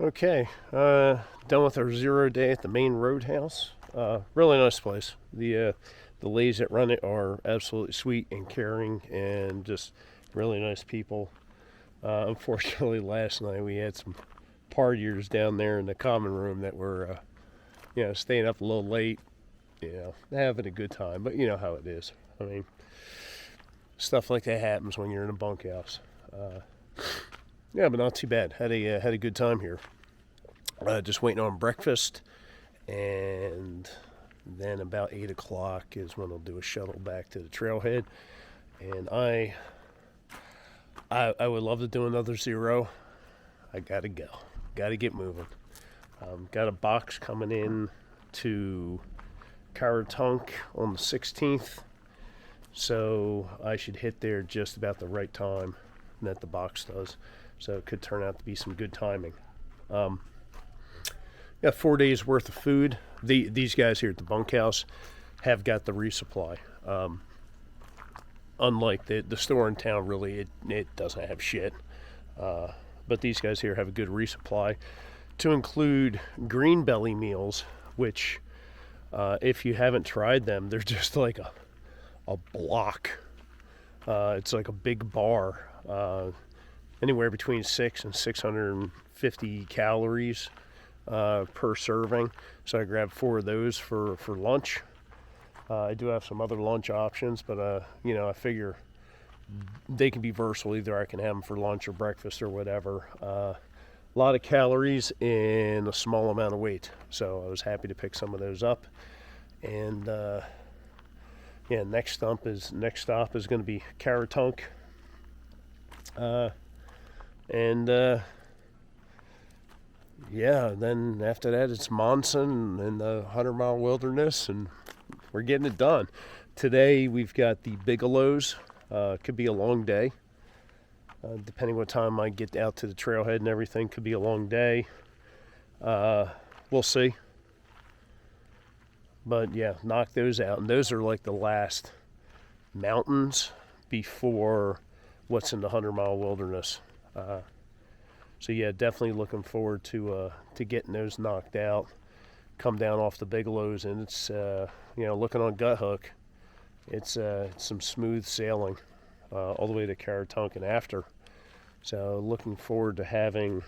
Okay, done with our 0 day at the main roadhouse. Really nice place. The ladies that run it are absolutely sweet and caring and just really nice people. Unfortunately, last night we had some partiers down there in the common room that were, staying up a little late, having a good time. But you know how it is. I mean, stuff like that happens when you're in a bunkhouse. Yeah, but not too bad. Had a good time here. Just waiting on breakfast, and then about 8 o'clock is when I'll do a shuttle back to the trailhead. And I would love to do another 0. I gotta go. Gotta get moving. Got a box coming in to Caratunk on the 16th, so I should hit there just about the right time that the box does. So it could turn out to be some good timing. Got 4 days worth of food. These guys here at the bunkhouse have got the resupply. Unlike the store in town, really, it doesn't have shit. But these guys here have a good resupply, to include green belly meals, which, if you haven't tried them, they're just like a block. It's like a big bar, anywhere between 6 and 650 calories per serving. So I grabbed 4 of those for lunch. I do have some other lunch options, but I figure they can be versatile. Either I can have them for lunch or breakfast or whatever. A lot of calories in a small amount of weight, so I was happy to pick some of those up. And next stop is going to be Caratunk. Then after that it's Monson and the 100-mile wilderness, and we're getting it done. Today we've got the Bigelows. Could be a long day. Depending what time I get out to the trailhead and everything, could be a long day. We'll see. But yeah, knock those out. And those are like the last mountains before what's in the 100-mile wilderness. So yeah, definitely looking forward to getting those knocked out. Come down off the Bigelows, and it's looking on Gut Hook, it's some smooth sailing all the way to Caratunk and after. So looking forward to having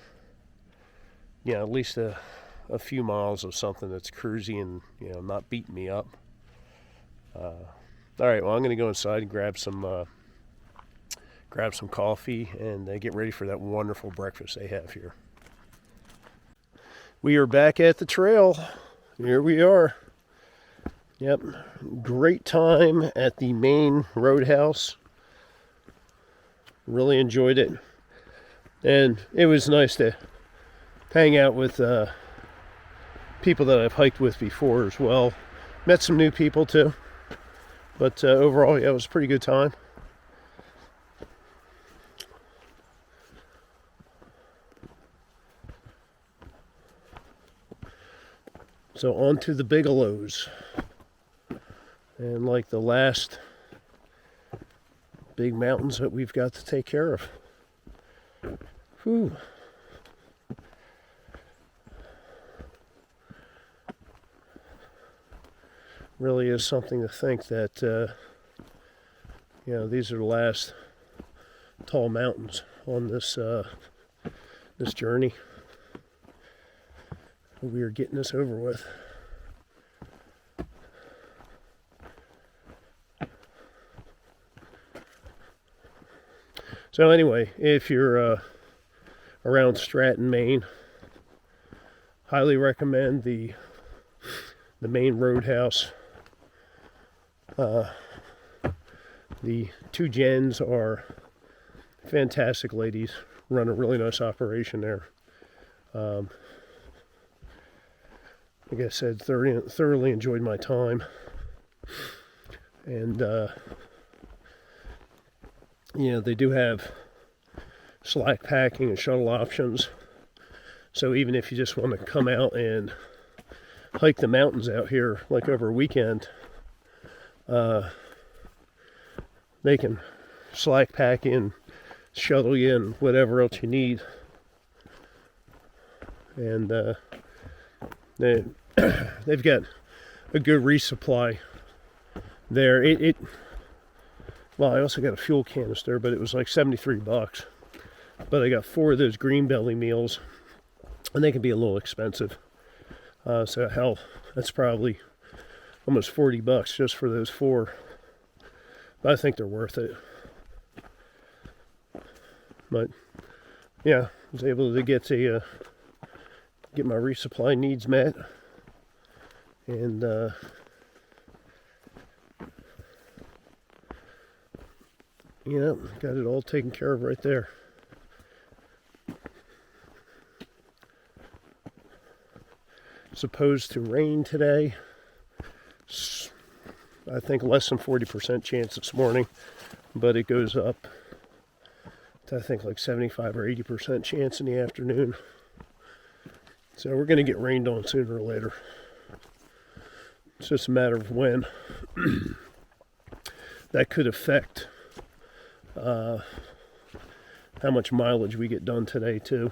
at least a few miles of something that's cruisy and not beating me up. All right, well, I'm going to go inside and grab some coffee and get ready for that wonderful breakfast they have here. We are back at the trail. Here we are. Yep, great time at the main roadhouse. Really enjoyed it. And it was nice to hang out with people that I've hiked with before as well. Met some new people too. But overall, yeah, it was a pretty good time. So on to the Bigelows. And like the last big mountains that we've got to take care of. Whew. Really is something to think that, these are the last tall mountains on this journey. We are getting this over with. So anyway, if you're around Stratton, Maine, highly recommend the main roadhouse. The 2 Jens are fantastic ladies, run a really nice operation there. Like I said, thoroughly enjoyed my time. And, they do have slack packing and shuttle options. So even if you just want to come out and hike the mountains out here, like over a weekend, they can slack pack in, shuttle you in, whatever else you need. and they've got a good resupply there. Well, I also got a fuel canister, but it was like $73. But I got 4 of those green belly meals, and they can be a little expensive. So hell, that's probably almost $40 just for those 4. But I think they're worth it. But yeah, I was able to get my resupply needs met, and got it all taken care of right there. Supposed to rain today. I think less than 40% chance this morning, but it goes up to, I think, like 75 or 80% chance in the afternoon. So we're going to get rained on sooner or later. It's just a matter of when. That could affect how much mileage we get done today too.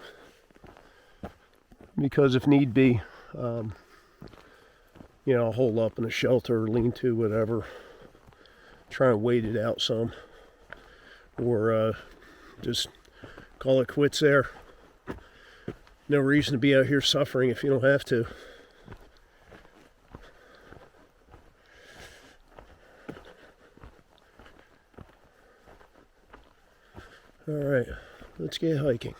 Because if need be, I'll hole up in a shelter or lean to, whatever. Try and wait it out some. Or just call it quits there. No reason to be out here suffering if you don't have to. All right, let's get hiking.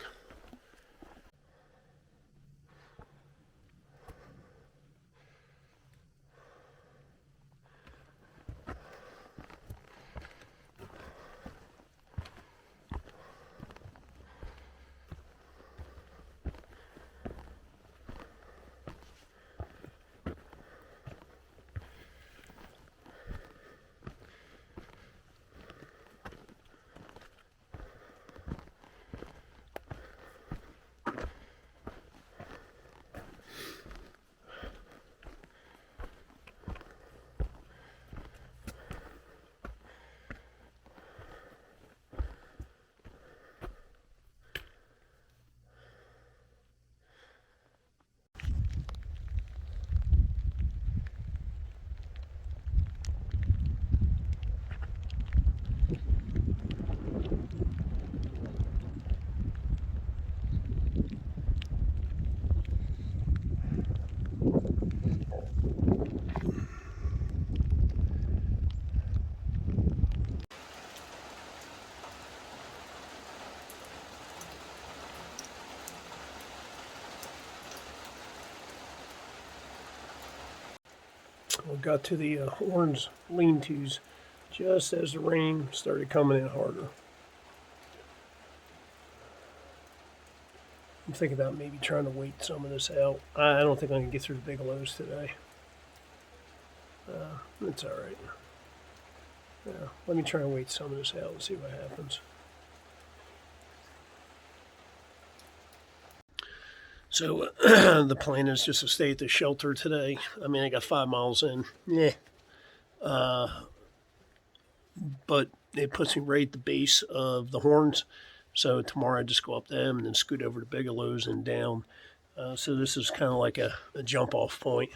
We got to the Horns lean-tos just as the rain started coming in harder. I'm thinking about maybe trying to wait some of this out. I don't think I can get through the Bigelows today. It's all right. Yeah, let me try and wait some of this out and see what happens. So the plan is just to stay at the shelter today. I mean, I got 5 miles in. Yeah. But it puts me right at the base of the Horns. So tomorrow I just go up them and then scoot over to Bigelows and down. So this is kind of like a jump off point.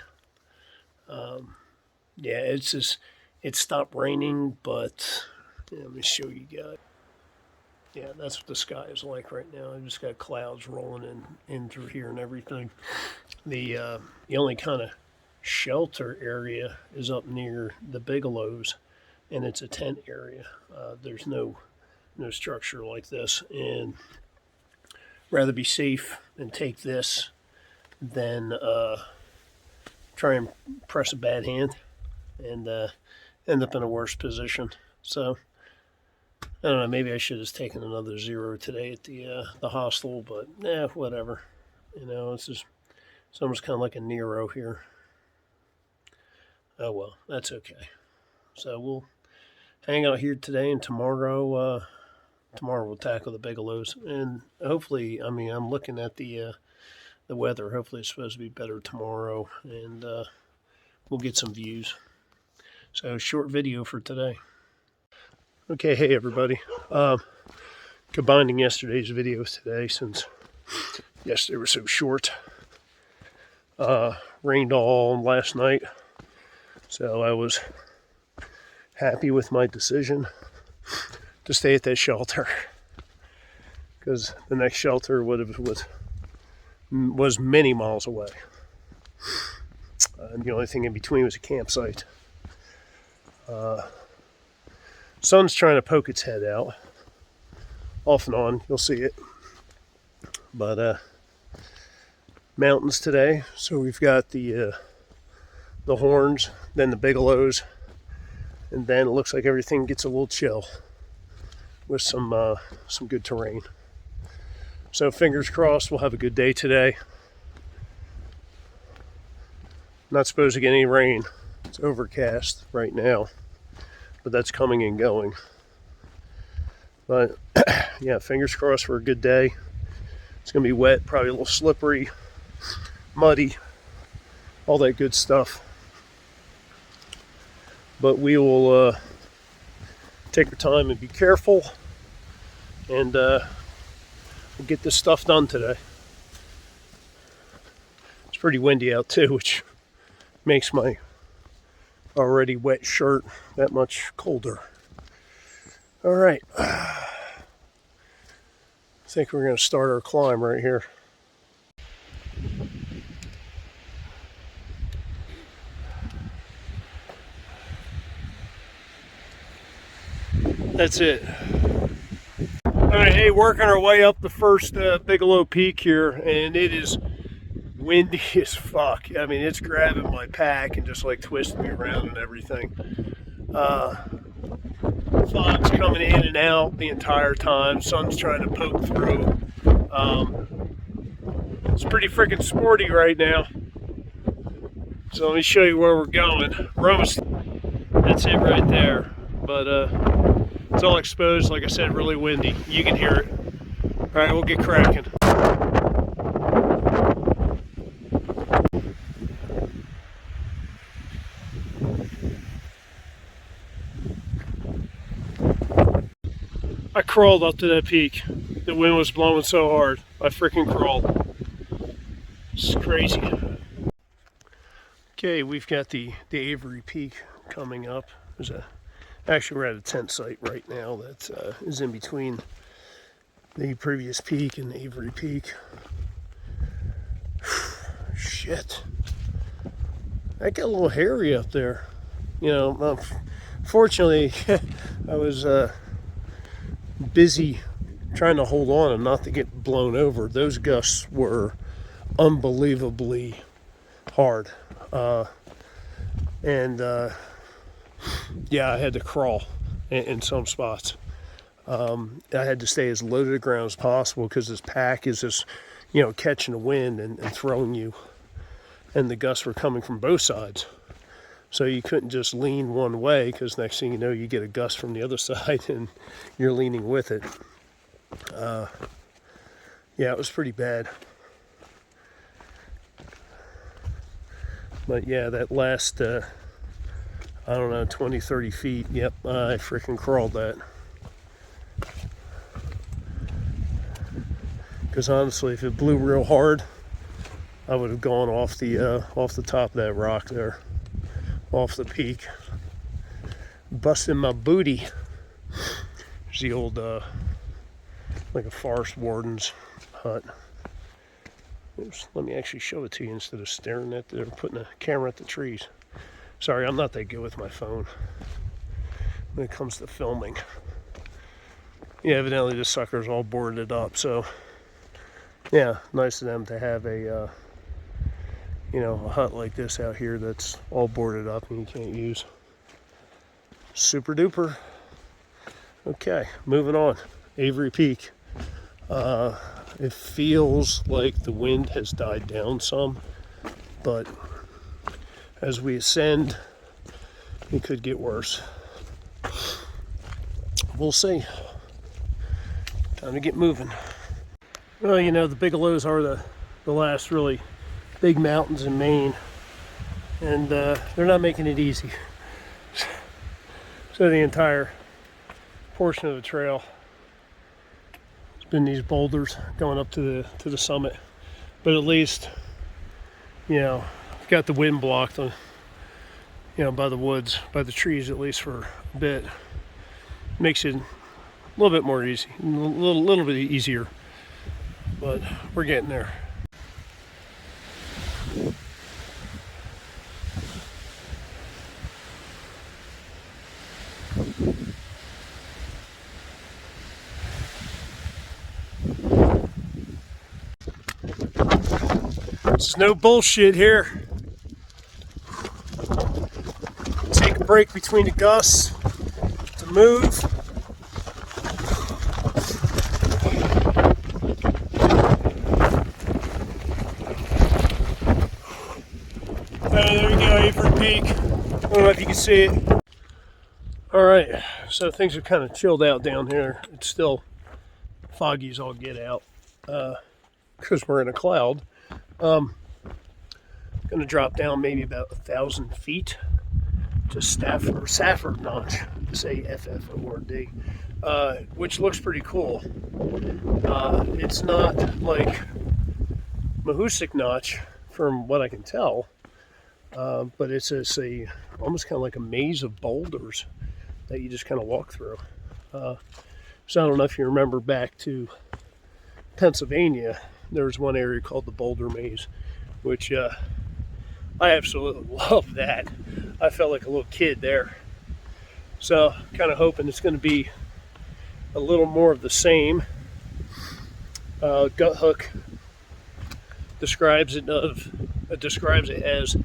Yeah, it stopped raining, but let me show you guys. Yeah, that's what the sky is like right now. I just got clouds rolling in through here and everything. The only kind of shelter area is up near the Bigelows, and it's a tent area. There's no structure like this, and rather be safe and take this than try and press a bad hand and end up in a worse position. So I don't know, maybe I should have taken another 0 today at the hostel, but whatever. It's almost kind of like a Nero here. Oh well, that's okay. So we'll hang out here today, and tomorrow we'll tackle the Bigelows, and hopefully, I'm looking at the weather. Hopefully, it's supposed to be better tomorrow, and we'll get some views. So short video for today. Okay, hey everybody. Combining yesterday's videos today since yesterday was so short. Rained all last night, so I was happy with my decision to stay at that shelter, because the next shelter was many miles away, and the only thing in between was a campsite. Sun's trying to poke its head out off and on, you'll see it, but mountains today. So we've got the horns, then the Bigelows, and then it looks like everything gets a little chill with some good terrain. So fingers crossed we'll have a good day today. Not supposed to get any rain. It's overcast right now, but that's coming and going. But yeah, fingers crossed for a good day. It's gonna be wet, probably a little slippery, muddy, all that good stuff. But we will take our time and be careful, and we'll get this stuff done today. It's pretty windy out too, which makes my already wet shirt that much colder. All right, I think we're going to start our climb right here. That's it. All right, hey, working our way up the first Bigelow Peak here, and it is windy as fuck. I mean, it's grabbing my pack and just like twisting me around and everything. Fog's coming in and out the entire time. Sun's trying to poke through. It's pretty freaking sporty right now. So let me show you where we're going. That's it right there. But it's all exposed, like I said, really windy. You can hear it. All right, we'll get cracking. I crawled up to that peak. The wind was blowing so hard. I freaking crawled. It's crazy. Okay, we've got the Avery Peak coming up. Actually, we're at a tent site right now that is in between the previous peak and the Avery Peak. Shit. That got a little hairy up there. You know, fortunately, I was busy trying to hold on and not to get blown over. Those gusts were unbelievably hard. Yeah, I had to crawl in some spots. I had to stay as low to the ground as possible because this pack is just, catching the wind and throwing you. And the gusts were coming from both sides. So you couldn't just lean one way, because next thing you know, you get a gust from the other side and you're leaning with it. Yeah, it was pretty bad. But yeah, that last, 20, 30 feet, yep, I freaking crawled that. Because honestly, if it blew real hard, I would have gone off the top of that rock there. Off the peak, busting my booty. There's the old like a forest warden's hut. Oops, let me actually show it to you instead of staring at or putting a camera at the trees. Sorry, I'm not that good with my phone when it comes to filming. Yeah, evidently this sucker's all boarded up, so yeah, nice of them to have a a hut like this out here that's all boarded up and you can't use. Super duper. Okay, moving on. Avery Peak. It feels like the wind has died down some, but as we ascend, it could get worse. We'll see. Time to get moving. Well, the Bigelows are the last really big mountains in Maine, and they're not making it easy. So the entire portion of the trail has been these boulders going up to the summit, but at least you know, got the wind blocked on, by the woods, by the trees at least for a bit. Makes it a little bit more easy, a little bit easier, but we're getting there. There's no bullshit here. Take a break between the gusts to move. There we go, Averitt Peak. I don't know if you can see it. Alright, so things are kind of chilled out down here. It's still foggy as all get out because we're in a cloud. Going to drop down maybe about 1,000 feet to Safford Notch, S-A-F-F-O-R-D, which looks pretty cool. It's not like Mahoosuc Notch from what I can tell, but it's a almost kind of like a maze of boulders that you just kind of walk through. So I don't know if you remember back to Pennsylvania, there was one area called the Boulder Maze, which I absolutely love that. I felt like a little kid there. So kind of hoping it's going to be a little more of the same. Gut Hook describes it as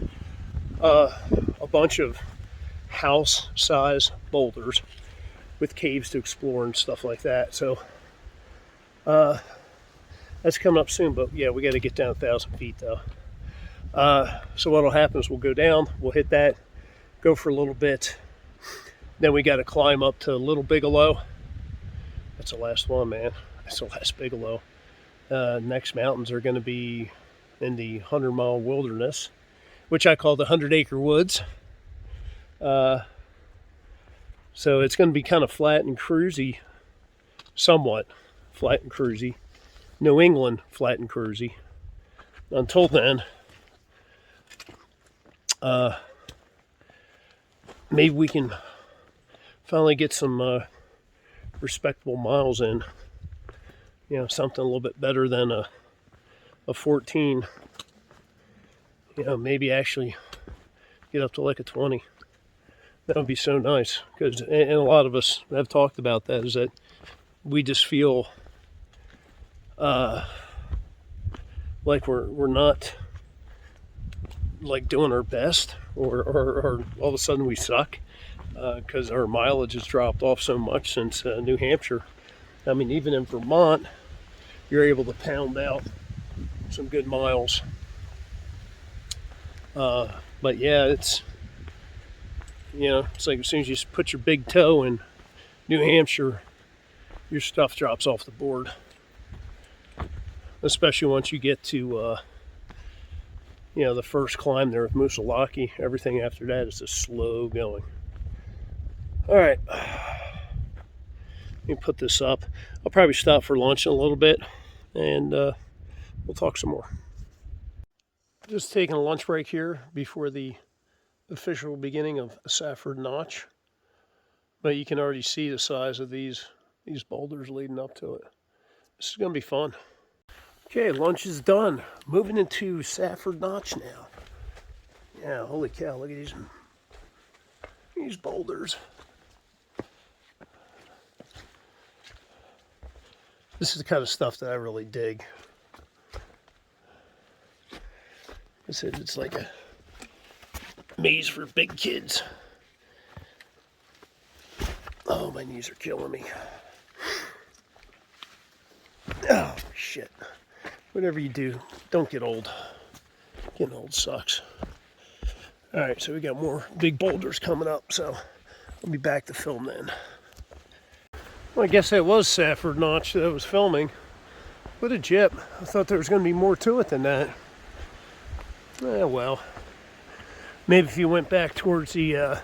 a bunch of house-size boulders with caves to explore and stuff like that. So that's coming up soon, but yeah, we got to get down 1,000 feet though. So what'll happen is we'll go down, we'll hit that, go for a little bit, then we got to climb up to Little Bigelow. That's the last one, man. That's the last Bigelow. Next mountains are going to be in the 100-mile wilderness, which I call the 100-acre woods. So it's going to be kind of flat and cruisy, somewhat flat and cruisy. New England flat and cruisy. Until then, maybe we can finally get some respectable miles in. Something a little bit better than a 14. Maybe actually get up to like a 20. That would be so nice, because and a lot of us have talked about that, is that we just feel like we're not like doing our best, or all of a sudden we suck because our mileage has dropped off so much since New Hampshire. I mean, even in Vermont, you're able to pound out some good miles. But yeah, it's like as soon as you put your big toe in New Hampshire, your stuff drops off the board. Especially once you get to the first climb there with Moosilauke. Everything after that is just slow going. All right, let me put this up. I'll probably stop for lunch in a little bit, and we'll talk some more. Just taking a lunch break here before the official beginning of Safford Notch, but you can already see the size of these boulders leading up to it. This is going to be fun. Okay, lunch is done. Moving into Safford Notch now. Yeah, holy cow, look at these boulders. This is the kind of stuff that I really dig. I said it's like a maze for big kids. Oh, my knees are killing me. Oh, shit. Whatever you do, don't get old. Getting old sucks. All right, so we got more big boulders coming up, so I'll be back to film then. Well, I guess that was Safford Notch that I was filming. What a jip. I thought there was going to be more to it than that. Well. Maybe if you went back towards the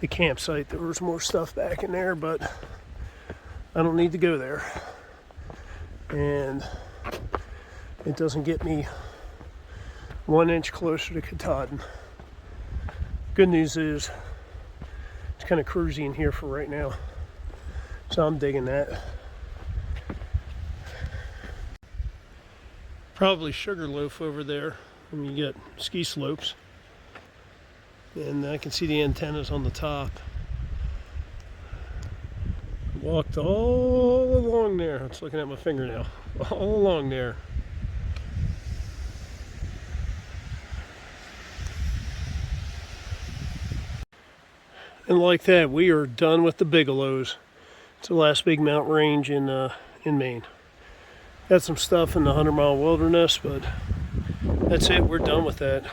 campsite, there was more stuff back in there, but I don't need to go there. And it doesn't get me 1 inch closer to Katahdin. Good news is it's kind of cruisy in here for right now, so I'm digging that. Probably Sugarloaf over there when you get ski slopes, and I can see the antennas on the top. Walked all along there. It's looking at my finger now. All along there. And like that, we are done with the Bigelows. It's the last big mountain range in Maine. Got some stuff in the 100-mile wilderness, but that's it. We're done with that.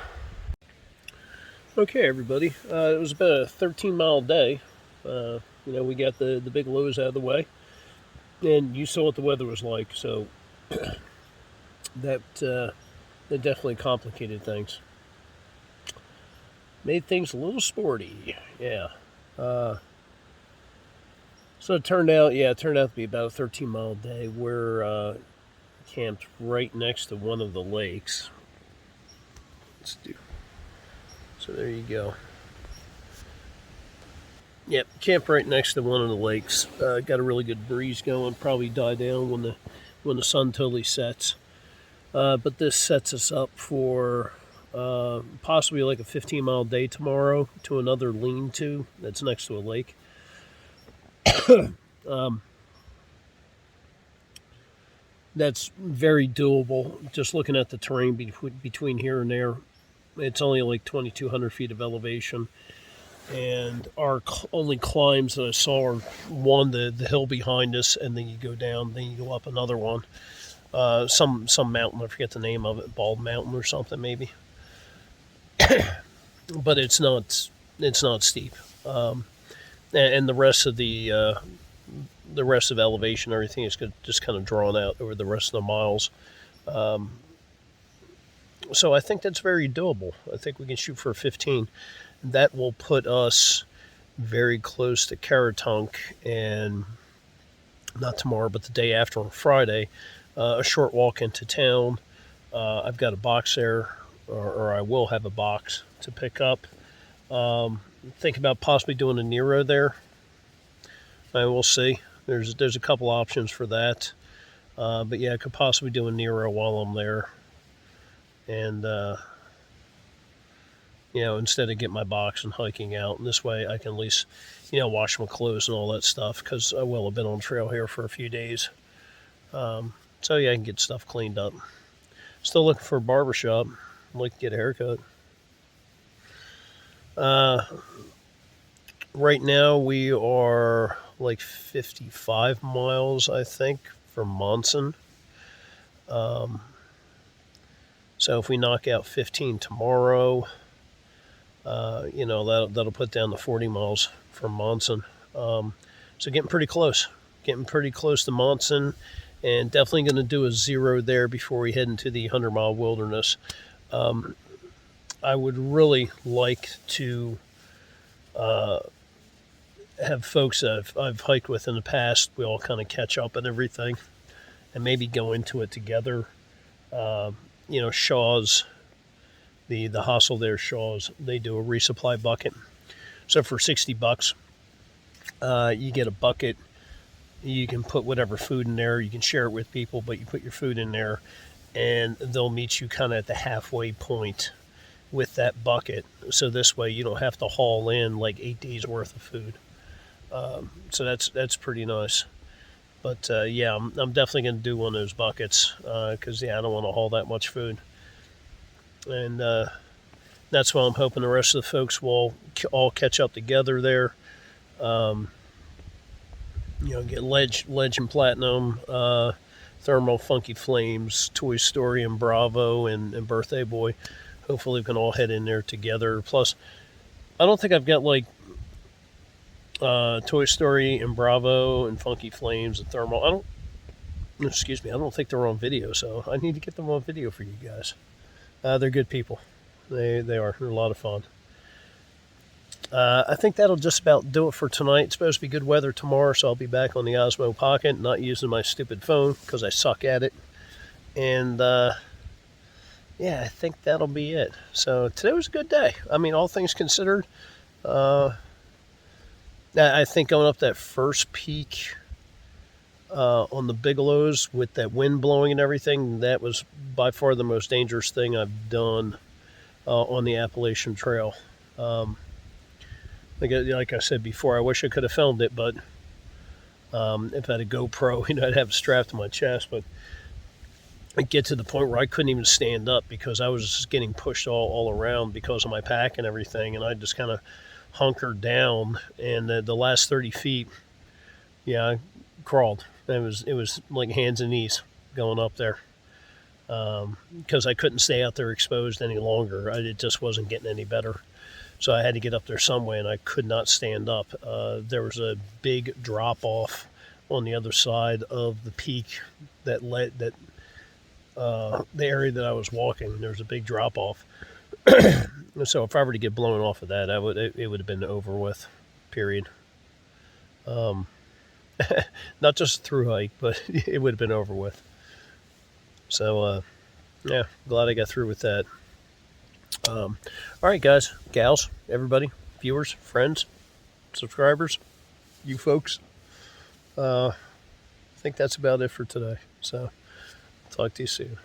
Okay, everybody. It was about a 13-mile day. We got the Bigelows out of the way, and you saw what the weather was like, so that definitely complicated things. Made things a little sporty, yeah. So it turned out to be about a 13-mile day. We're camped right next to one of the lakes. So there you go. Yep, camped right next to one of the lakes. Got a really good breeze going. Probably die down when the sun totally sets. But this sets us up for possibly like a 15-mile day tomorrow to another lean-to that's next to a lake. That's very doable. Just looking at the terrain between here and there, it's only like 2,200 feet of elevation. And our only climbs that I saw are one, the hill behind us, and then you go down, then you go up another one. Some mountain, I forget the name of it, Bald Mountain or something maybe. But it's not steep. And the rest of the rest of elevation, everything is just kind of drawn out over the rest of the miles. So I think that's very doable. I think we can shoot for 15. That will put us very close to Caratunk, and not tomorrow, but the day after on Friday, a short walk into town. I've got a box there, or I will have a box to pick up. Think about possibly doing a Nero there. I will see. There's a couple options for that. But yeah, I could possibly do a Nero while I'm there. And, instead of getting my box and hiking out. And this way I can at least, wash my clothes and all that stuff, because I will have been on trail here for a few days. So yeah, I can get stuff cleaned up. Still looking for a barbershop. I'd like to get a haircut. Right now we are like 55 miles, I think, from Monson. So if we knock out 15 tomorrow, that'll put down to 40 miles from Monson. So getting pretty close to Monson, and definitely going to do a 0 there before we head into the 100-mile wilderness. I would really like to have folks that I've hiked with in the past. We all kind of catch up and everything, and maybe go into it together. Shaw's, the hostel there, Shaw's, they do a resupply bucket. So for $60, you get a bucket. You can put whatever food in there. You can share it with people, but you put your food in there, and they'll meet you kind of at the halfway point with that bucket. So this way you don't have to haul in like 8 days worth of food. So that's pretty nice. But yeah, I'm definitely going to do one of those buckets, because I don't want to haul that much food. And that's why I'm hoping the rest of the folks will all catch up together there. Get Ledge and Platinum, Thermal, Funky Flames, Toy Story, and Bravo, and Birthday Boy. Hopefully we can all head in there together. Plus, I don't think I've got like Toy Story and Bravo and Funky Flames and Thermal. I don't think they're on video, so I need to get them on video for you guys. They're good people. They are. They're a lot of fun. I think that'll just about do it for tonight. It's supposed to be good weather tomorrow, so I'll be back on the Osmo Pocket, not using my stupid phone because I suck at it. And yeah, I think that'll be it. So today was a good day. I mean, all things considered, I think going up that first peak on the Bigelows with that wind blowing and everything, that was by far the most dangerous thing I've done on the Appalachian Trail. Like I said before, I wish I could have filmed it, but if I had a GoPro, I'd have it strapped to my chest. But I'd get to the point where I couldn't even stand up because I was just getting pushed all around because of my pack and everything, and I just kind of hunkered down. And the last 30 feet, yeah, I crawled. It was like hands and knees going up there because I couldn't stay out there exposed any longer. It just wasn't getting any better. So I had to get up there some way, and I could not stand up. There was a big drop off on the other side of the peak that the area that I was walking. There was a big drop off. So if I were to get blown off of that, it would have been over with. Period. Not just a through hike, but it would have been over with. So yeah, glad I got through with that. All right, guys, gals, everybody, viewers, friends, subscribers, you folks. I think that's about it for today. So talk to you soon.